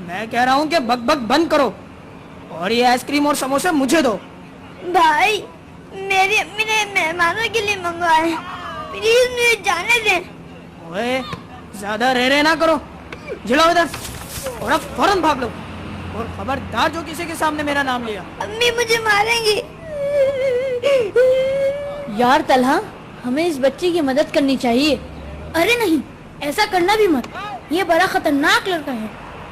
میں کہہ رہا ہوں کہ بک بک بند کرو اور یہ آئس کریم اور سموسے مجھے دو. بھائی میری امی نے مہمانوں کے لیے منگوائے, پلیز مجھے جانے دیں. اوے زیادہ رے نہ کرو, جلاؤ ادھر اور اب فوراً بھاگ لو, اور خبردار جو کسی کے سامنے میرا نام لیا. امی مجھے ماریں گی. یار طلحہ, ہمیں اس بچے کی مدد کرنی چاہیے. ارے نہیں, ایسا کرنا بھی مت, یہ بڑا خطرناک لڑکا ہے,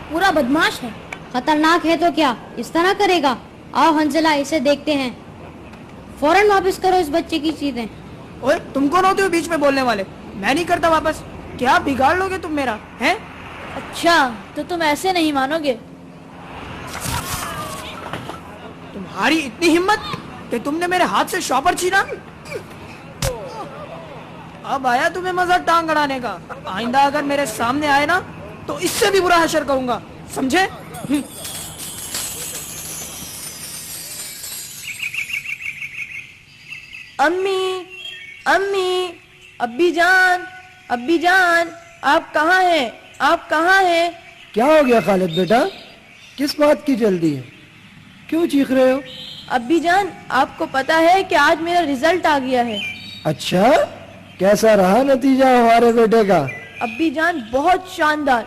پورا بدماش ہے. خطرناک ہے تو کیا اس طرح کرے گا؟ آؤ حنزلہ اسے دیکھتے ہیں. فوراً واپس کرو اس بچے کی چیزیں. اوے تم کون ہوتے ہو بیچ میں بولنے والے؟ میں نہیں کرتا واپس. کیا بگاڑ لو گے تم میرا ہیں؟ اچھا تو تم ایسے نہیں مانو گے. تمہاری اتنی ہمت کہ تم نے میرے ہاتھ سے شاپر چھینا. اب آیا تمہیں مزہ ٹانگ اڑانے کا. آئندہ اگر میرے سامنے آئے نا تو اس سے بھی برا حشر کروں گا, سمجھے؟ امی امی, ابی جان, ابی جان, آپ کہاں ہیں؟ آپ کہاں ہیں؟ کیا ہو گیا خالد بیٹا؟ کس بات کی جلدی ہے؟ کیوں چیخ رہے ہو؟ ابی جان, آپ کو پتا ہے کہ آج میرا رزلٹ آ گیا ہے. اچھا, کیسا رہا نتیجہ ہمارے بیٹے کا؟ ابی جان بہت شاندار,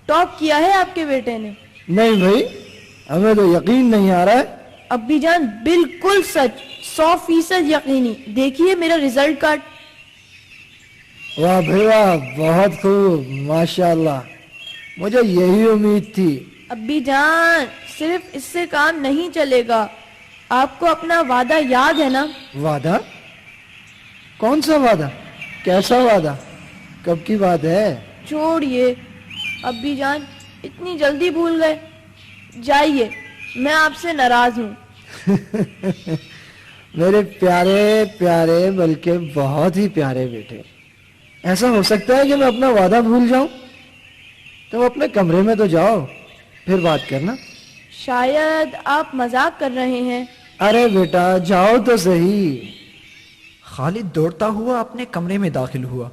ٹاپ کیا ہے آپ کے بیٹے نے. نہیں بھائی, ہمیں تو یقین نہیں آ رہا ہے. ابی جان بالکل سچ, 100% یقینی. دیکھیے میرا رزلٹ کارڈ. واہ بھائی واہ, بہت خوب, ماشاءاللہ, مجھے یہی امید تھی. ابی جان صرف اس سے کام نہیں چلے گا, آپ کو اپنا وعدہ یاد ہے نا؟ وعدہ؟ کون سا وعدہ؟ کیسا وعدہ؟ کب کی بات ہے؟ چھوڑیے ابی جان, اتنی جلدی بھول گئے. جائیے, میں آپ سے ناراض ہوں. میرے پیارے پیارے بلکہ بہت ہی پیارے بیٹے, ایسا ہو سکتا ہے کہ میں اپنا وعدہ بھول جاؤں؟ تم اپنے کمرے میں تو جاؤ, پھر بات کرنا. شاید آپ مذاق کر رہے ہیں. ارے بیٹا جاؤ تو صحیح. خالد دوڑتا ہوا اپنے کمرے میں داخل ہوا.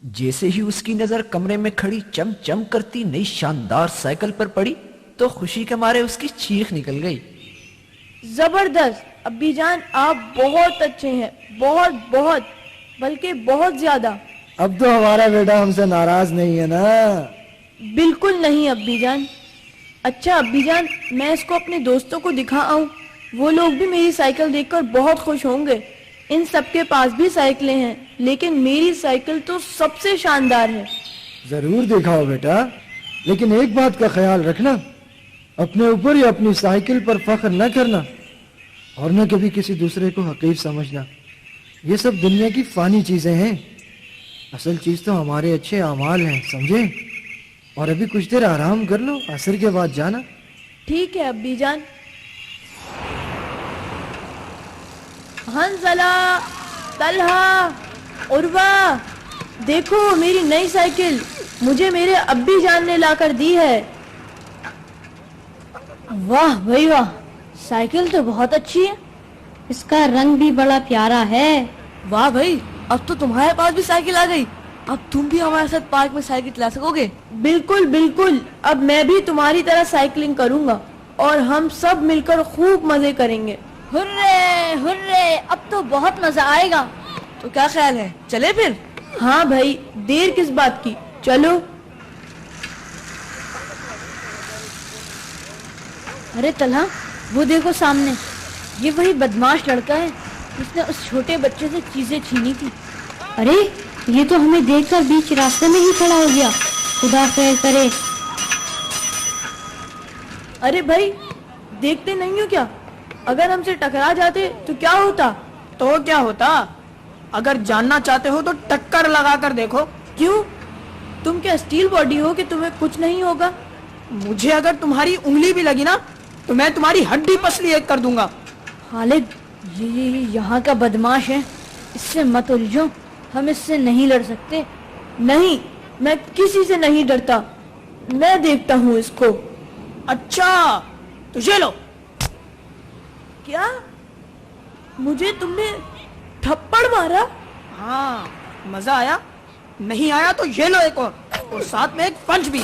جیسے ہی اس کی نظر کمرے میں کھڑی چم چم کرتی نئی شاندار سائیکل پر پڑی تو خوشی کے مارے اس کی چیخ نکل گئی. زبردست ابی جان, آپ بہت اچھے ہیں, بہت بہت, بلکہ بہت زیادہ. اب تو ہمارا بیٹا ہم سے ناراض نہیں ہے نا؟ بالکل نہیں ابی جان. اچھا ابی جان, میں اس کو اپنے دوستوں کو دکھا آؤں, وہ لوگ بھی میری سائیکل دیکھ کر بہت خوش ہوں گے. ان سب کے پاس بھی سائیکلیں ہیں, لیکن میری سائیکل تو سب سے شاندار ہے. ضرور دکھاؤ بیٹا, لیکن ایک بات کا خیال رکھنا, اپنے اوپر یا اپنی سائیکل پر فخر نہ کرنا, اور نہ کبھی کسی دوسرے کو حقیر سمجھنا. یہ سب دنیا کی فانی چیزیں ہیں, اصل چیز تو ہمارے اچھے اعمال ہیں, سمجھے؟ اور ابھی کچھ دیر آرام کر لو, عصر کے بعد جانا. ٹھیک ہے ابی جان. حنزلہ, طلحہ, عروہ, دیکھو میری نئی سائیکل, مجھے میرے ابی جان نے لا کر دی ہے. واہ بھائی واہ, سائیکل تو بہت اچھی ہے, اس کا رنگ بھی بڑا پیارا ہے. واہ بھائی, اب تو تمہارے پاس بھی سائیکل آ گئی. اب تم بھی ہمارے ساتھ پارک میں سائیکل چلا سکو گے. بالکل بالکل, اب میں بھی تمہاری طرح سائیکلنگ کروں گا, اور ہم سب مل کر خوب مزے کریں گے. ہرے ہرے, اب تو بہت مزہ آئے گا. تو کیا خیال ہے, چلے پھر؟ ہاں بھائی, دیر کس بات کی, چلو. ارے طلحہ, وہ دیکھو سامنے, یہ وہی بدماش لڑکا ہے جس نے اس چھوٹے بچے سے چیزیں چھینی تھی. ارے یہ تو ہمیں دیکھ کر بیچ راستے میں ہی کھڑا ہو گیا. خدا خیر کرے. ارے بھائی, دیکھتے نہیں ہو کیا, اگر ہم سے ٹکرا جاتے تو کیا ہوتا؟ تو کیا ہوتا؟ اگر جاننا چاہتے ہو تو ٹکر لگا کر دیکھو. کیوں, تم کیا اسٹیل باڈی ہو کہ تمہیں کچھ نہیں ہوگا؟ مجھے اگر تمہاری انگلی بھی لگی نا تو میں تمہاری ہڈی پسلی ایک کر دوں گا. خالد, یہ یہاں کا بدماش ہے, اس سے مت الجھو, ہم اس سے نہیں لڑ سکتے. نہیں, میں کسی سے نہیں ڈرتا, میں دیکھتا ہوں اس کو. اچھا تو یہ لو. کیا مجھے تم نے تھپڑ مارا؟ ہاں, مزہ آیا؟ نہیں آیا تو یہ لو ایک اور ساتھ میں ایک پنچ بھی.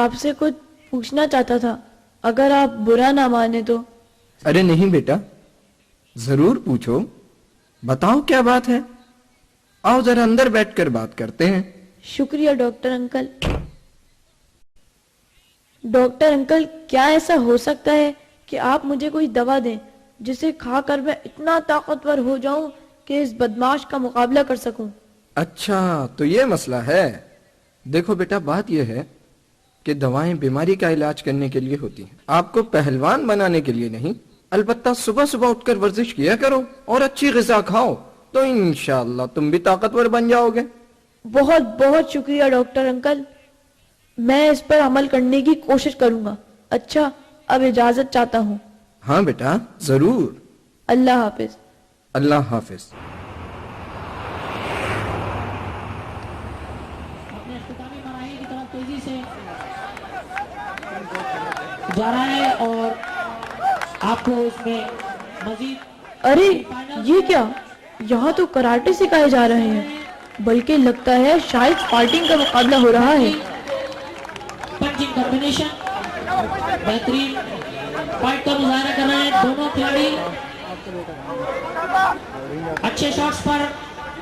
آپ سے کچھ پوچھنا چاہتا تھا، اگر آپ برا نہ مانے تو۔ ارے نہیں بیٹا، ضرور پوچھو، بتاؤ کیا بات ہے، آؤ ذرا اندر بیٹھ کر بات کرتے ہیں۔ شکریہ ڈاکٹر انکل۔ ڈاکٹر انکل، کیا ایسا ہو سکتا ہے کہ آپ مجھے کوئی دوا دیں جسے کھا کر میں اتنا طاقتور ہو جاؤں کہ اس بدماش کا مقابلہ کر سکوں؟ اچھا تو یہ مسئلہ ہے۔ دیکھو بیٹا، بات یہ ہے کہ دوائیں بیماری کا علاج کرنے کے لیے ہوتی ہیں، آپ کو پہلوان بنانے کے لیے نہیں۔ البتہ صبح صبح اٹھ کر ورزش کیا کرو اور اچھی غذا کھاؤ تو انشاءاللہ تم بھی طاقتور بن جاؤ گے۔ بہت بہت شکریہ ڈاکٹر انکل، میں اس پر عمل کرنے کی کوشش کروں گا۔ اچھا، اب اجازت چاہتا ہوں۔ ہاں بیٹا ضرور۔ اللہ حافظ۔ اللہ حافظ۔ اپنے اختتامی مراحل کی طرف تیزی سے جا رہا ہے اور آپ کو اس میں مزید۔ ارے یہ کیا، یہاں تو کراٹے سکھائے جا رہے ہیں، بلکہ لگتا ہے شاید فائٹنگ کا مقابلہ ہو رہا ہے۔ پنچنگ کمبینیشن بہترین فائٹ کا مظاہرہ کر رہے ہیں دونوں کھلاڑی۔ اچھے شاٹس پر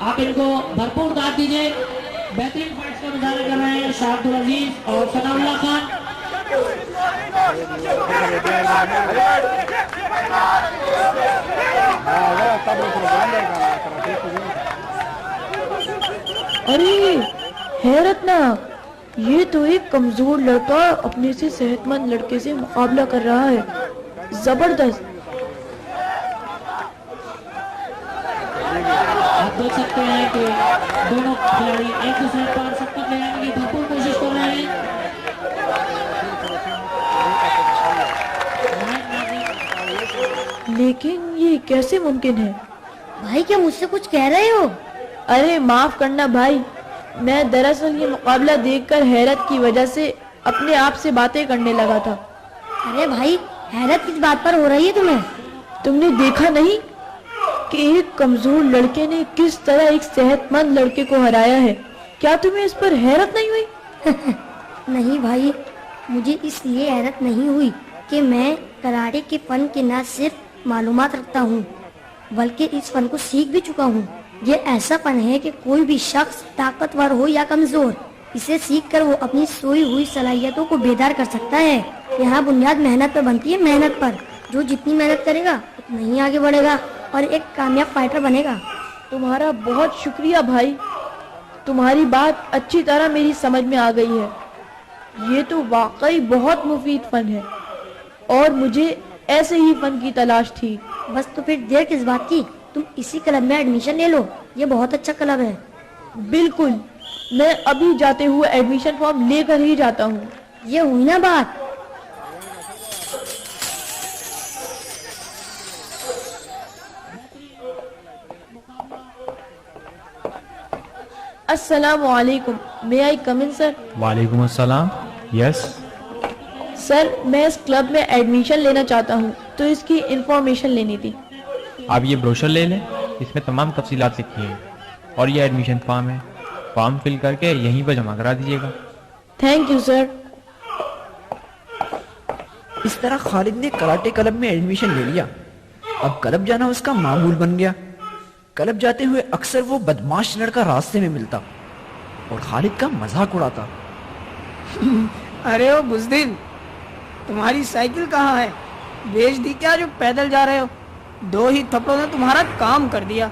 آپ ان کو بھرپور داد دیجئے۔ بہترین فائٹس کا مظاہرہ کر رہے ہیں شاہ عبدالعزیز اور ثناء اللہ خان۔ ارے حیرت ناک، یہ تو ایک کمزور لڑکا اپنے سے صحت مند لڑکے سے مقابلہ کر رہا ہے۔ زبردست۔ آپ دیکھ سکتے ہیں کہ دونوں کھلاڑی ایک دوسرے پر شکست لے جانے کی بھرپور کوشش کر رہے ہیں۔ لیکن یہ کیسے ممکن ہے؟ بھائی کیا مجھ سے کچھ کہہ رہے ہو؟ ارے معاف کرنا بھائی، میں دراصل یہ مقابلہ دیکھ کر حیرت کی وجہ سے اپنے آپ سے باتیں کرنے لگا تھا۔ ارے بھائی، حیرت کس بات پر ہو رہی ہے تمہیں؟ تم نے دیکھا نہیں کہ ایک کمزور لڑکے نے کس طرح ایک صحت مند لڑکے کو ہرایا ہے؟ کیا تمہیں اس پر حیرت نہیں ہوئی؟ نہیں بھائی، مجھے اس لیے حیرت نہیں ہوئی کہ میں کراٹے کے فن کے نہ صرف معلومات رکھتا ہوں بلکہ اس فن کو سیکھ بھی چکا ہوں۔ یہ ایسا فن ہے کہ کوئی بھی شخص طاقتور ہو یا کمزور، اسے سیکھ کر وہ اپنی سوئی ہوئی صلاحیتوں کو بیدار کر سکتا ہے۔ یہاں بنیاد محنت پر بنتی ہے، محنت پر۔ جو جتنی محنت کرے گا اتنا ہی آگے بڑھے گا اور ایک کامیاب فائٹر بنے گا۔ تمہارا بہت شکریہ بھائی، تمہاری بات اچھی طرح میری سمجھ میں آ گئی ہے۔ یہ تو واقعی بہت مفید فن ہے اور مجھے ایسے ہی فن کی تلاش تھی۔ بس تو پھر دیر کس بات کی، تم اسی کلب میں ایڈمیشن لے لو، یہ بہت اچھا کلب ہے۔ بالکل، میں ابھی جاتے ہوئے ایڈمیشن فارم لے کر ہی جاتا ہوں۔ یہ ہوئی نا بات۔ السلام علیکم، may I come in سر؟ وعلیکم السلام۔ یس سر، میں اس کلب میں ایڈمیشن لینا چاہتا ہوں تو اس کی انفارمیشن لینی تھی۔ آپ یہ بروشر لے لیں، اس میں تمام تفصیلات لکھی ہیں، اور یہ ایڈمیشن فارم ہے، فارم فل کر کے یہیں پر جمع کرا دیجیے گا۔ Thank you sir. اس طرح خالد نے کراٹے کلب میں ایڈمیشن لے لیا۔ اب کلب جانا اس کا معمول بن گیا۔ کلب جاتے ہوئے اکثر وہ بدماش لڑکا راستے میں ملتا اور خالد کا مذاق اڑاتا۔ ارے او بزدل، تمہاری سائیکل کہاں ہے؟ بیچ دی کیا جو پیدل جا رہے ہو؟ 2 ہی تھپڑوں نے تمہارا کام کر دیا۔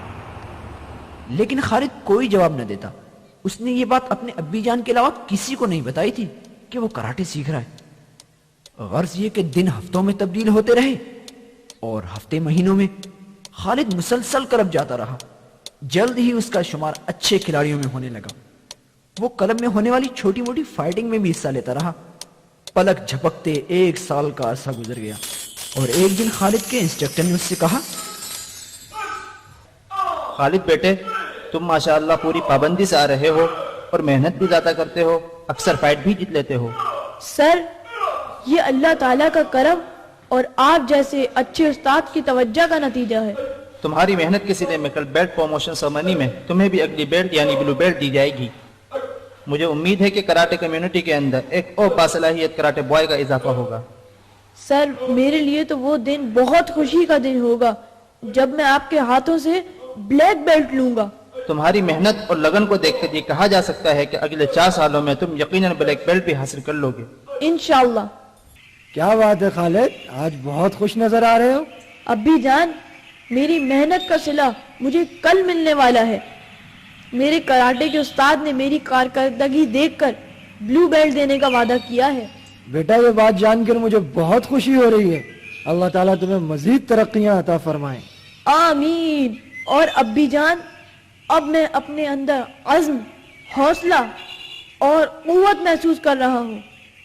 لیکن خالد کوئی جواب نہ دیتا۔ اس نے یہ بات اپنے ابی جان کے علاوہ کسی کو نہیں بتائی تھی کہ وہ کراٹے سیکھ رہا ہے۔ غرض یہ کہ دن ہفتوں میں تبدیل ہوتے رہے اور ہفتے مہینوں میں خالد مسلسل کلب جاتا رہا۔ جلد ہی اس کا شمار اچھے کھلاڑیوں میں ہونے لگا۔ وہ کلب میں ہونے والی چھوٹی موٹی فائٹنگ میں بھی حصہ لیتا رہا۔ پلک جھپکتے 1 سال کا عرصہ گزر گیا اور ایک دن خالد کے انسٹرکٹر نے اس سے کہا، خالد بیٹے، تم ماشاءاللہ پوری پابندی سے آ رہے ہو اور محنت بھی زیادہ کرتے ہو، اکثر فائٹ بھی جیت لیتے ہو۔ سر، یہ اللہ تعالیٰ کا کرم اور آپ جیسے اچھے استاد کی توجہ کا نتیجہ ہے۔ تمہاری محنت کے صلے میں کل بیلٹ پروموشن سرمنی میں تمہیں بھی اگلی بیلٹ یعنی بلو بیلٹ دی جائے گی۔ مجھے امید ہے کہ کراٹے کمیونٹی کے اندر ایک اور باصلاحیت کراٹے بوائے کا اضافہ ہوگا۔ سر میرے لیے تو وہ دن بہت خوشی کا دن ہوگا جب میں آپ کے ہاتھوں سے بلیک بیلٹ لوں گا۔ تمہاری محنت اور لگن کو دیکھ کر یہ کہا جا سکتا ہے کہ اگلے 4 سالوں میں تم یقیناً بلیک بیلٹ بھی حاصل کر لو گے انشاءاللہ۔ کیا بات ہے خالد، آج بہت خوش نظر آ رہے ہو۔ ابی جان، میری محنت کا صلہ مجھے کل ملنے والا ہے۔ میرے کراٹے کے استاد نے میری کارکردگی دیکھ کر بلو بیلٹ دینے کا وعدہ کیا ہے۔ بیٹا یہ بات جان کر مجھے بہت خوشی ہو رہی ہے، اللہ تعالیٰ تمہیں مزید ترقیاں عطا فرمائیں۔ آمین۔ اور ابی جان، اب میں اپنے اندر عزم، حوصلہ اور قوت محسوس کر رہا ہوں۔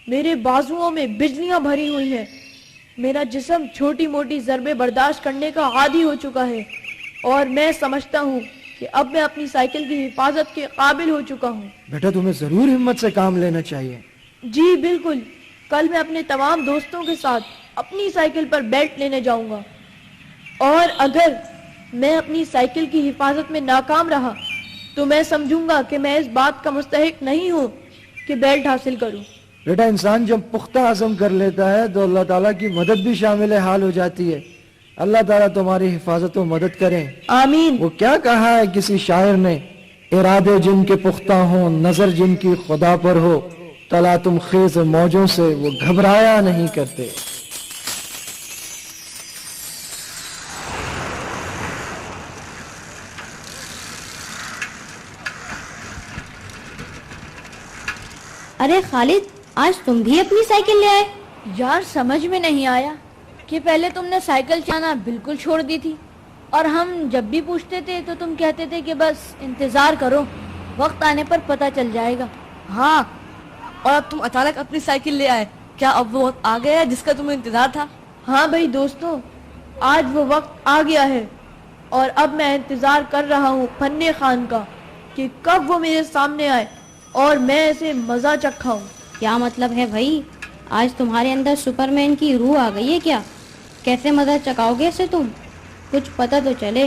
میرے بازوؤں میں بجلیاں بھری ہوئی ہیں، میرا جسم چھوٹی موٹی ضربیں برداشت کرنے کا عادی ہو چکا ہے، اور میں سمجھتا ہوں کہ اب میں اپنی سائیکل کی حفاظت کے قابل ہو چکا ہوں۔ بیٹا تمہیں ضرور ہمت سے کام لینا چاہیے۔ جی بالکل، کل میں اپنے تمام دوستوں کے ساتھ اپنی سائیکل پر بیلٹ لینے جاؤں گا، اور اگر میں اپنی سائیکل کی حفاظت میں ناکام رہا تو میں سمجھوں گا کہ میں اس بات کا مستحق نہیں ہوں کہ بیلٹ حاصل کروں۔ بیٹا انسان جب پختہ عزم کر لیتا ہے تو اللہ تعالیٰ کی مدد بھی شامل حال ہو جاتی ہے۔ اللہ تعالیٰ تمہاری حفاظت و مدد کریں، آمین۔ وہ کیا کہا ہے کسی شاعر نے، ارادے جن کے پختہ ہوں، نظر جن کی خدا پر ہو، تلا تم خیز موجوں سے وہ گھبرایا نہیں کرتے۔ ارے خالد، آج تم بھی اپنی سائیکل لے آئے؟ یار سمجھ میں نہیں آیا کہ پہلے تم نے سائیکل چلانا بالکل چھوڑ دی تھی، اور ہم جب بھی پوچھتے تھے تو تم کہتے تھے کہ بس انتظار کرو، وقت آنے پر پتہ چل جائے گا۔ ہاں، اور اب تم اچانک اپنی سائیکل لے آئے، کیا اب وہ وقت آ گیا ہے جس کا تمہیں انتظار تھا؟ ہاں بھائی دوستو، آج وہ وقت آ گیا ہے، اور اب میں انتظار کر رہا ہوں فن خان کا کہ کب وہ میرے سامنے آئے اور میں اسے مزہ چکھاؤں۔ کیا مطلب ہے بھائی؟ آج تمہارے اندر سپرمین کی روح آ گئی ہے کیا؟ کیسے مزہ چکاؤ گے اسے تم؟ کچھ پتہ تو چلے۔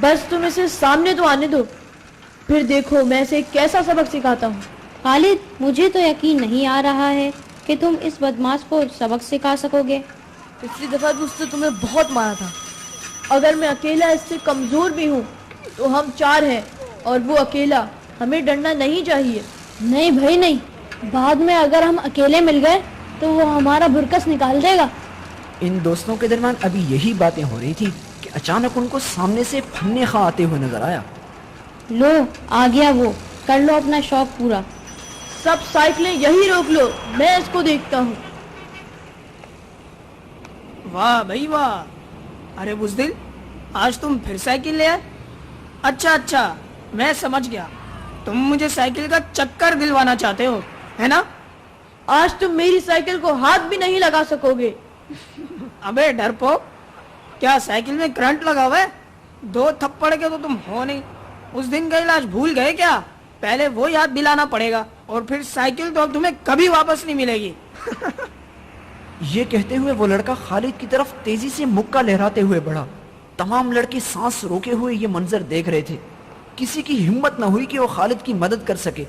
بس تم اسے سامنے تو آنے دو، پھر دیکھو میں اسے کیسا سبق سکھاتا ہوں۔ خالد، مجھے تو یقین نہیں آ رہا ہے کہ تم اس بدماش کو سبق سکھا سکو گے۔ پچھلی دفعہ بھی اس نے تمہیں بہت مارا تھا۔ اگر میں اکیلا اس سے کمزور بھی ہوں تو ہم 4 ہیں، اور وہ اکیلا، ہمیں ڈرنا نہیں چاہیے۔ نہیں بھائی نہیں، بعد میں اگر ہم اکیلے مل گئے تو وہ ہمارا برکس نکال دے گا۔ ان دوستوں کے درمیان ابھی یہی باتیں ہو رہی تھی کہ اچانک ان کو سامنے سے فن خان آتے ہوئے نظر آیا۔ لو آ گیا وہ، کر لو اپنا شوق پورا۔ سب سائیکلیں یہی روک لو، میں اس کو دیکھتا ہوں۔ واہ بھائی واہ، ارے بزدل، آج تم پھر سائیکل لے آئے؟ اچھا میں سمجھ گیا، تم مجھے سائیکل کا چکر دلوانا چاہتے ہو، ہے نا؟ آج تم میری سائیکل کو ہاتھ بھی نہیں لگا سکو گے۔ ابے ڈرپوک، کیا سائیکل میں کرنٹ لگا ہوا ہے؟ 2 تھپڑ کے تو تم ہو نہیں۔ اس دن کا علاج بھول گئے کیا؟ پہلے وہ یاد دلانا پڑے گا، اور پھر سائیکل تو اب تمہیں کبھی واپس نہیں ملے گی۔ یہ کہتے ہوئے وہ لڑکا خالد کی طرف تیزی سے مکہ لہراتے ہوئے بڑھا۔ تمام لڑکے سانس روکے ہوئے یہ منظر دیکھ رہے تھے۔ کسی کی ہمت نہ ہوئی کہ وہ خالد کی مدد کر سکے،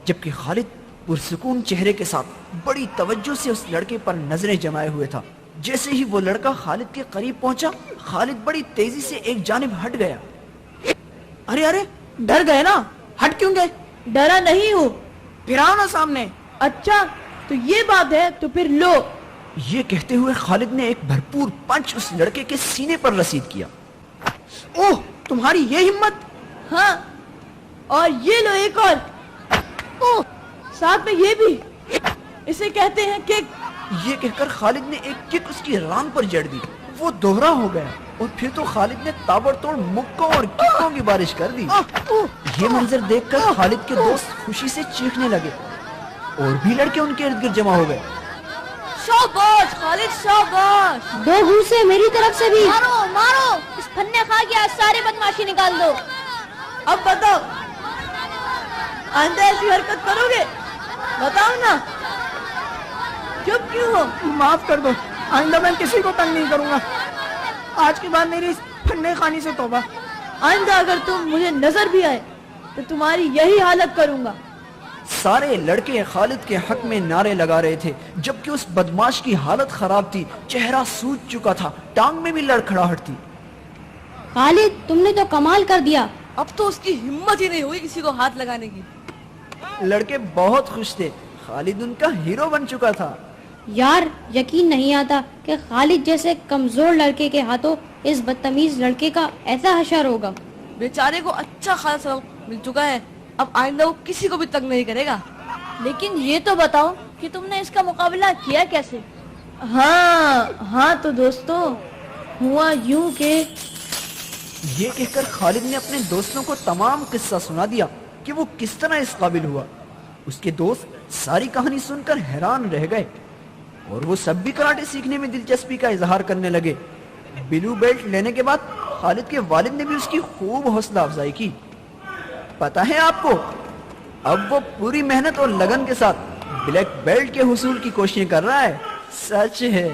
جبکہ خالد پرسکون چہرے کے ساتھ بڑی توجہ سے اس لڑکے پر نظریں جمائے ہوئے تھا۔ جیسے ہی وہ لڑکا خالد کے قریب پہنچا، خالد بڑی تیزی سے ایک جانب ہٹ گیا۔ ارے ڈر گئے نا؟ ہٹ کیوں گئے؟ ڈرا نہیں ہوں۔ پھر آؤ نا سامنے۔ اچھا تو یہ بات ہے تو پھر لو۔ یہ کہتے ہوئے خالد نے ایک بھرپور پنچ اس لڑکے کے سینے پر رسید کیا۔ اوہ، تمہاری یہ ہمت! ہاں، اور یہ لو ایک اور، ساتھ میں یہ بھی، اسے کہتے ہیں کک۔ یہ کہہ کر خالد نے ایک کک اس کی ران پر جڑ دی۔ وہ دوہرا ہو گیا، اور پھر تو خالد نے تابڑتوڑ مکوں اور ککوں کی بارش کر دی۔ یہ منظر دیکھ کر خالد کے دوست خوشی سے چیخنے لگے، اور بھی لڑکے ان کے ارد گرد جمع ہو گئے۔ شاباش خالد شاباش، 2 گھوسے میری طرف سے بھی۔ مارو اس فن خان کی آج ساری بدماشی نکال دو۔ اب بتاؤ، آئندہ ایسی حرکت کرو گے؟ بتاؤ نا، چپ کیوں ہو؟ معاف کر دو، آئندہ میں کسی کو تنگ نہیں کروں گا۔ آج کے بعد میری اس پھننے خانی سے توبہ۔ آئندہ اگر تم مجھے نظر بھی آئے تو تمہاری یہی حالت کروں گا۔ سارے لڑکے خالد کے حق میں نعرے لگا رہے تھے، جبکہ اس بدماش کی حالت خراب تھی، چہرہ سوج چکا تھا، ٹانگ میں بھی لڑکھڑاہٹ تھی۔ خالد تم نے تو کمال کر دیا۔ اب تو اس کی ہمت ہی نہیں ہوئی کسی کو ہاتھ لگانے کی۔ لڑکے بہت خوش تھے، خالد ان کا ہیرو بن چکا تھا۔ یار یقین نہیں آتا کہ خالد جیسے کمزور لڑکے کے ہاتھوں اس بدتمیز لڑکے کا ایسا حشر ہوگا۔ بیچارے کو اچھا خاصا سبق مل چکا ہے، اب آئندہ وہ کسی کو بھی تنگ نہیں کرے گا۔ لیکن یہ تو بتاؤ کہ تم نے اس کا مقابلہ کیا کیسے؟ ہاں تو دوستوں، ہوا یوں کہ یہ کہہ کر خالد نے اپنے دوستوں کو تمام قصہ سنا دیا کہ وہ کس طرح اس قابل ہوا۔ اس کے دوست ساری کہانی سن کر حیران رہ گئے اور وہ سب بھی کراٹے سیکھنے میں دلچسپی کا اظہار کرنے لگے۔ بلو بیلٹ لینے کے بعد خالد کے والد نے بھی اس کی خوب حوصلہ افزائی کی۔ پتہ ہے آپ کو، اب وہ پوری محنت اور لگن کے ساتھ بلیک بیلٹ کے حصول کی کوششیں کر رہا ہے۔ سچ ہے۔